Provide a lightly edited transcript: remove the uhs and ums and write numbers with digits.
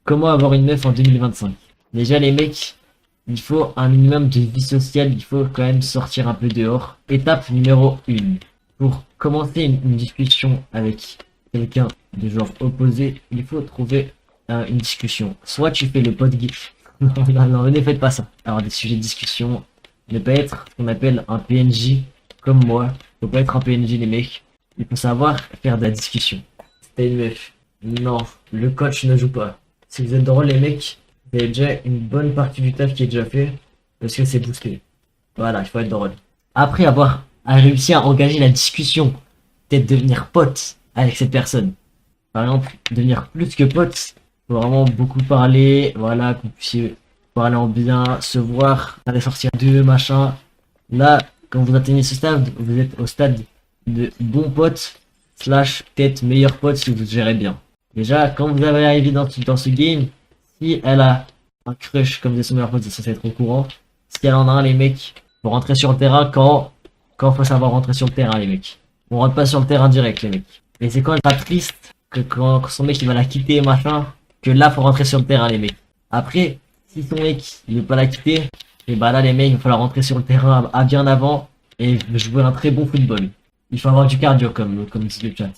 Comment avoir une meuf en 2025? Déjà les mecs, il faut un minimum de vie sociale, il faut quand même sortir un peu dehors. Étape numéro 1. Pour commencer une discussion avec quelqu'un de genre opposé, il faut trouver une discussion. Soit tu fais le pote gay. Non, non, non, ne faites pas ça. Alors des sujets de discussion, ne pas être ce qu'on appelle un PNJ comme moi. Faut pas être un PNJ les mecs. Il faut savoir faire de la discussion. C'était une meuf. Non, le coach ne joue pas. Si vous êtes drôle les mecs, vous avez déjà une bonne partie du taf qui est déjà fait, parce que c'est boosté. Voilà, il faut être drôle. Après avoir réussi à engager la discussion, peut-être devenir pote avec cette personne. Par exemple, devenir plus que pote, faut vraiment beaucoup parler, voilà, que vous puissiez parler en bien, se voir, aller sortir d'eux, machin. Là, quand vous atteignez ce stade, vous êtes au stade de bon pote, slash peut-être meilleur pote si vous gérez bien. Déjà, quand vous avez arrivé dans ce game, si elle a un crush comme des son meilleur pote, c'est censé être au courant. Si elle en a un, les mecs, faut rentrer sur le terrain quand faut savoir rentrer sur le terrain, les mecs. On rentre pas sur le terrain direct, les mecs. Et c'est quand elle sera triste que quand son mec il va la quitter, machin, que là faut rentrer sur le terrain, les mecs. Après, si son mec il veut pas la quitter, et bah là les mecs, il va falloir rentrer sur le terrain à bien avant et jouer un très bon football. Il faut avoir du cardio comme dit le chat.